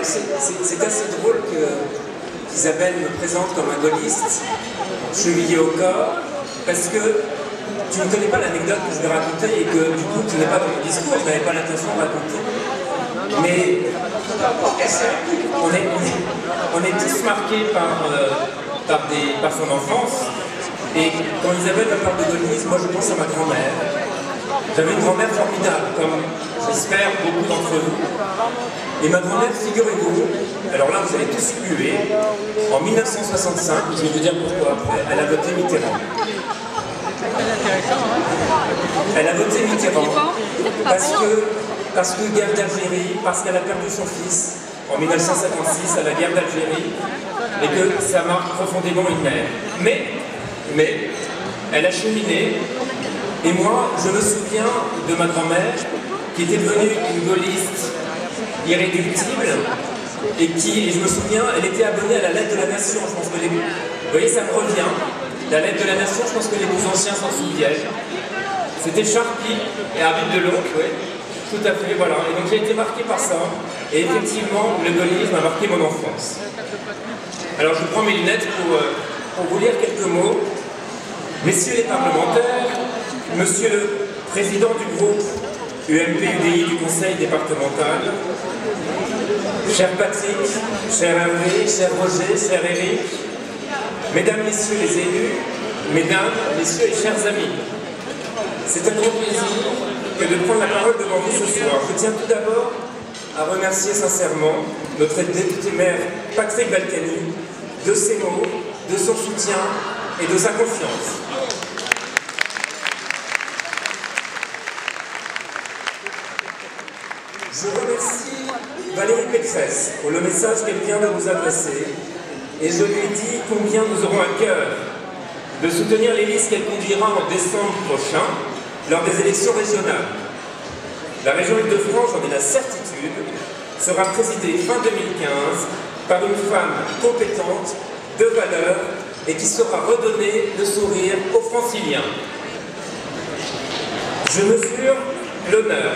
alors c'est assez drôle qu'Isabelle me présente comme un gaulliste, chevillé au corps, parce que tu ne connais pas l'anecdote que je vais raconter et que du coup tu n'es pas dans mon discours, je n'avais pas l'intention de raconter. Mais on est tous marqués par son enfance. Et quand Isabelle me parle de gaullisme, moi je pense à ma grand-mère. J'avais une grand-mère formidable, comme j'espère beaucoup d'entre vous. Et ma grand-mère, figurez-vous, alors là vous allez tous huer, en 1965, je vais vous dire pourquoi après, elle a voté Mitterrand. Elle a voté Mitterrand parce que guerre d'Algérie, parce qu'elle a perdu son fils en 1956 à la guerre d'Algérie, et que ça marque profondément une mère. Mais elle a cheminé, et moi je me souviens de ma grand-mère qui était devenue une gaulliste irréductible, et je me souviens, elle était abonnée à la Lettre de la Nation. Je pense que vous voyez, ça me revient. La Lettre de la Nation, je pense que les plus anciens s'en souviennent. C'était Charpie et Arbitre de l'Oncle, oui. Tout à fait, voilà. Et donc j'ai été marqué par ça. Et effectivement, le gaullisme a marqué mon enfance. Alors je prends mes lunettes pour vous lire quelques mots. Messieurs les parlementaires, monsieur le président du groupe UMP-UDI du conseil départemental, cher Patrick, cher Hervé, cher Roger, cher Eric, mesdames, messieurs les élus, mesdames, messieurs et chers amis, c'est un grand plaisir que de prendre la parole devant vous ce soir. Je tiens tout d'abord à remercier sincèrement notre député maire Patrick Balkany de ses mots, de son soutien et de sa confiance. Je remercie Valérie Pécresse pour le message qu'elle vient de nous adresser et je lui dis combien nous aurons à cœur de soutenir les listes qu'elle conduira en décembre prochain lors des élections régionales. La région Île-de-France, j'en ai la certitude, sera présidée fin 2015 par une femme compétente, de valeur et qui saura redonner le sourire aux Franciliens. Je mesure l'honneur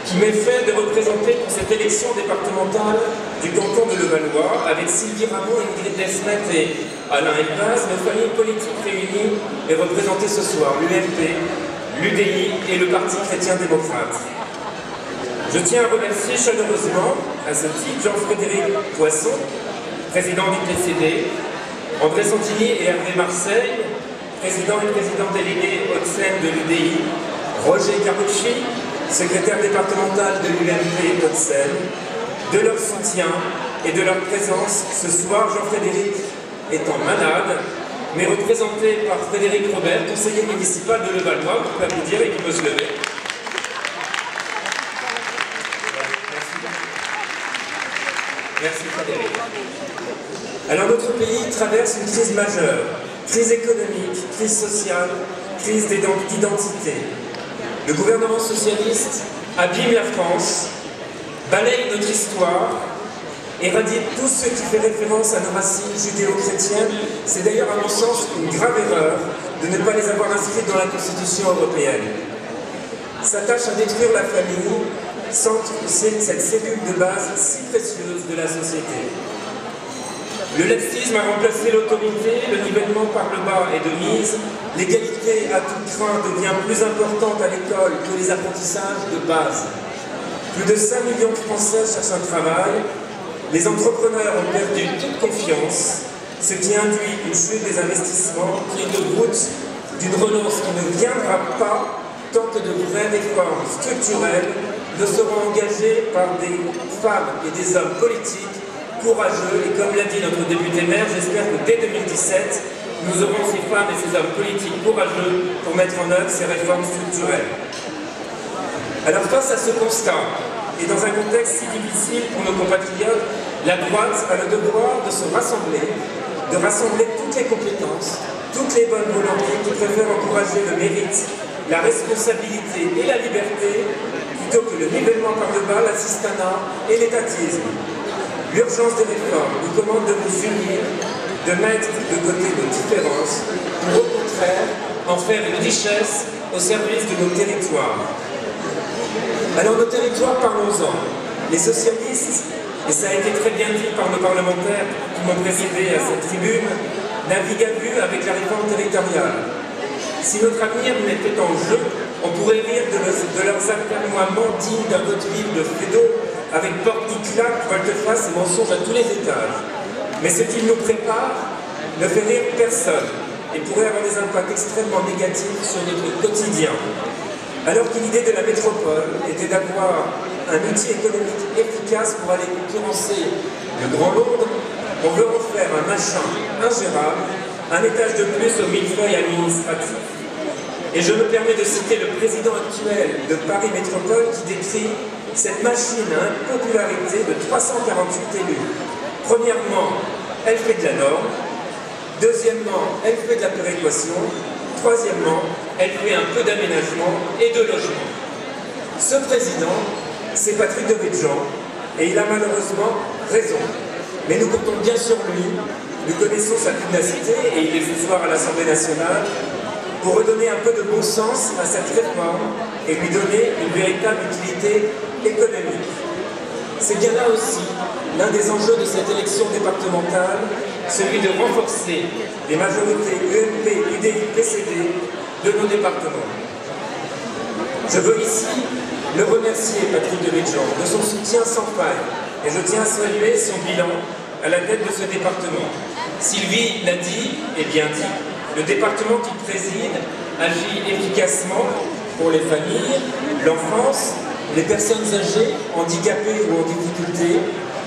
qui m'est fait de représenter pour cette élection départementale du canton de Levallois avec Sylvie Ramon, Ingrid Desmet et Alain Elbaz, mes familles politiques réunies et représentées ce soir, l'UMP, l'UDI et le Parti chrétien-démocrate. Je tiens à remercier chaleureusement, à ce titre, Jean-Frédéric Poisson, président du PCD, André Santini et Hervé Marseille, président et président délégué Hauts-de-Seine de l'UDI, Roger Carucci, secrétaire départemental de l'UMP Hauts-de-Seine, de leur soutien et de leur présence ce soir, Jean-Frédéric étant malade, mais représenté par Frédéric Robert, conseiller municipal de Levallois, vous pouvez applaudir et qui peut se lever. Merci Frédéric. Alors notre pays traverse une crise majeure, crise économique, crise sociale, crise d'identité. Le gouvernement socialiste abîme la France, balaye notre histoire, éradier tout ce qui fait référence à nos racines judéo-chrétiennes. C'est d'ailleurs à mon sens une grave erreur de ne pas les avoir inscrites dans la Constitution européenne. S'attache à détruire la famille sans toucher cette cellule de base si précieuse de la société. Le laxisme a remplacé l'autorité, le nivellement par le bas est de mise, l'égalité à tout craint devient plus importante à l'école que les apprentissages de base. Plus de 5 millions de Français cherchent un travail, les entrepreneurs ont perdu toute confiance, ce qui induit une chute des investissements qui est de route d'une relance qui ne viendra pas tant que de vraies réformes structurelles ne seront engagées par des femmes et des hommes politiques courageux. Et comme l'a dit notre député maire, j'espère que dès 2017, nous aurons ces femmes et ces hommes politiques courageux pour mettre en œuvre ces réformes structurelles. Alors face à ce constat, et dans un contexte si difficile pour nos compatriotes, la droite a le devoir de se rassembler, de rassembler toutes les compétences, toutes les bonnes volontés qui préfèrent encourager le mérite, la responsabilité et la liberté, plutôt que le nivellement par le bas, l'assistanat et l'étatisme. L'urgence des réformes nous commande de nous unir, de mettre de côté nos différences, pour au contraire en faire une richesse au service de nos territoires. Alors nos territoires, parlons-en. Les socialistes et ça a été très bien dit par nos parlementaires qui m'ont présidé à cette tribune, navigue à vue avec la réforme territoriale. Si notre avenir n'était en jeu, on pourrait rire de leurs atermoiements dignes d'un vaudeville de Feydeau, avec porte qui claque, volte-face et mensonges à tous les étages. Mais ce qu'ils nous préparent ne fait rire personne et pourrait avoir des impacts extrêmement négatifs sur notre quotidien. Alors que l'idée de la métropole était d'avoir un outil économique efficace pour aller concurrencer le Grand Londres, on veut en faire un machin ingérable, un étage de plus au millefeuille administratif. Et je me permets de citer le président actuel de Paris Métropole qui décrit cette machine à impopularité de 348 élus. Premièrement, elle fait de la norme. Deuxièmement, elle fait de la péréquation. Troisièmement, elle fait un peu d'aménagement et de logement. Ce président, c'est Patrick Devedjian, et il a malheureusement raison. Mais nous comptons bien sur lui, nous connaissons sa pugnacité, et il est ce soir à l'Assemblée nationale, pour redonner un peu de bon sens à cette réforme et lui donner une véritable utilité économique. C'est bien là aussi l'un des enjeux de cette élection départementale, celui de renforcer les majorités UMP, UDI, PCD de nos départements. Je veux ici le remercier, Patrick Devedjian, de son soutien sans faille, et je tiens à saluer son bilan à la tête de ce département. Sylvie l'a dit et bien dit, le département qu'il préside agit efficacement pour les familles, l'enfance, les personnes âgées, handicapées ou en difficulté,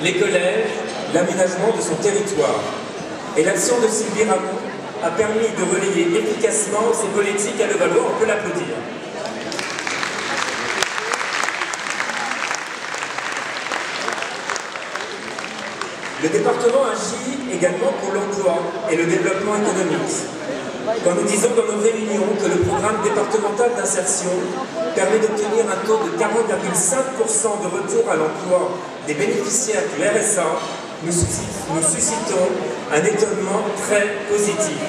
les collèges, l'aménagement de son territoire. Et l'action de Sylvie Ramon a permis de relayer efficacement ces politiques à Levallois, on peut l'applaudir. Le département agit également pour l'emploi et le développement économique. Quand nous disons dans nos réunions que le programme départemental d'insertion permet d'obtenir un taux de 40,5% de retour à l'emploi des bénéficiaires du RSA, nous suscitons un étonnement très positif.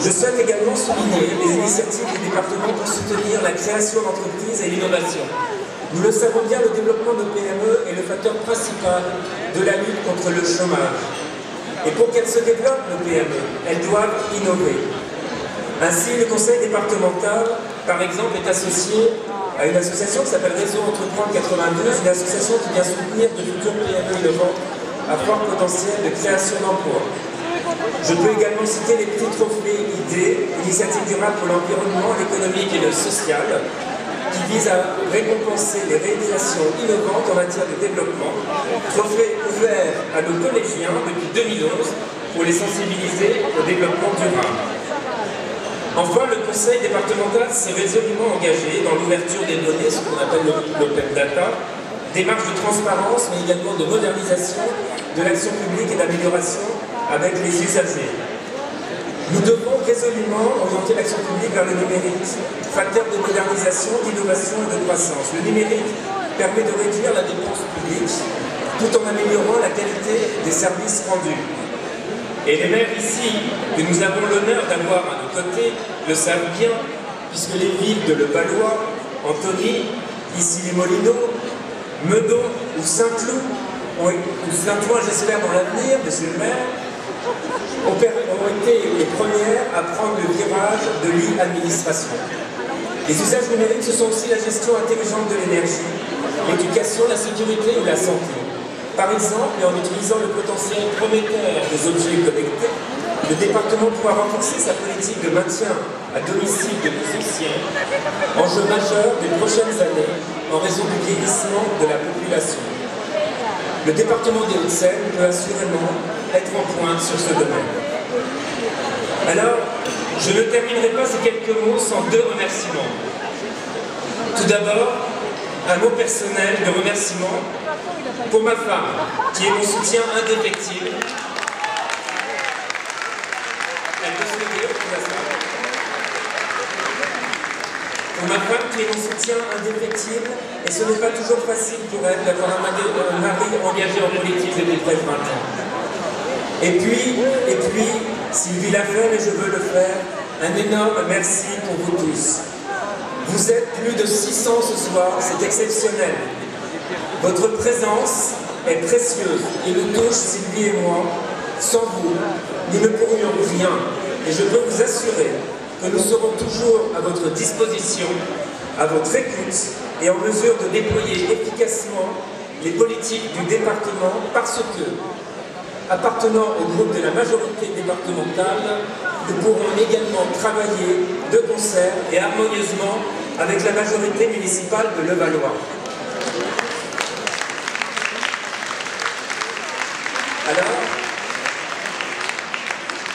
Je souhaite également souligner les initiatives du département pour soutenir la création d'entreprises et l'innovation. Nous le savons bien, le développement de PME est le facteur principal de la lutte contre le chômage. Et pour qu'elles se développent, nos PME, elles doivent innover. Ainsi, le conseil départemental, par exemple, est associé à une association qui s'appelle Réseau Entreprendre 92, une association qui vient soutenir de futures PME innovantes à fort potentiel de création d'emplois. Je peux également citer les petits trophées ID, initiatives durables pour l'environnement, l'économique et le social, qui vise à récompenser les réalisations innovantes en matière de développement, trophée ouvert à nos collégiens depuis 2011 pour les sensibiliser au développement durable. Enfin, le conseil départemental s'est résolument engagé dans l'ouverture des données, ce qu'on appelle l'open data, démarche de transparence, mais également de modernisation de l'action publique et d'amélioration avec les usagers. Nous devons résolument orienter l'action publique vers le numérique, facteur de modernisation, d'innovation et de croissance. Le numérique permet de réduire la dépense publique tout en améliorant la qualité des services rendus. Et les maires ici, que nous avons l'honneur d'avoir à nos côtés, le savent bien, puisque les villes de Levallois, Antony, ici les Molinos, Meudon ou Saint-Cloud, ou Saint-Ouen j'espère dans l'avenir, monsieur le maire, ont été les premières à prendre le virage de l'e-administration. Les usages numériques, ce sont aussi la gestion intelligente de l'énergie, l'éducation, la sécurité ou la santé. Par exemple, et en utilisant le potentiel prometteur des objets connectés, le département pourra renforcer sa politique de maintien à domicile de nos anciens, enjeu majeur des prochaines années en raison du vieillissement de la population. Le département des Hauts-de-Seine peut assurément être en pointe sur ce domaine. Alors, je ne terminerai pas ces quelques mots sans deux remerciements. Tout d'abord, un mot personnel de remerciement pour ma femme, qui est mon soutien indéfectible. Elle peut se lever, pour ma femme qui est mon soutien indéfectible, et ce n'est pas toujours facile pour elle d'avoir un mari engagé en politique depuis près de 20 ans. Et puis, Sylvie l'a fait, mais je veux le faire, un énorme merci pour vous tous. Vous êtes plus de 600 ce soir, c'est exceptionnel. Votre présence est précieuse et nous touche, Sylvie et moi. Sans vous, nous ne pourrions rien. Et je peux vous assurer que nous serons toujours à votre disposition, à votre écoute et en mesure de déployer efficacement les politiques du département parce que, appartenant au groupe de la majorité départementale, nous pourrons également travailler de concert et harmonieusement avec la majorité municipale de Levallois.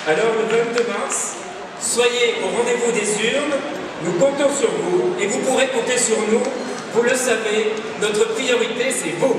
Alors le 22 mars, soyez au rendez-vous des urnes, nous comptons sur vous et vous pourrez compter sur nous. Vous le savez, notre priorité c'est vous.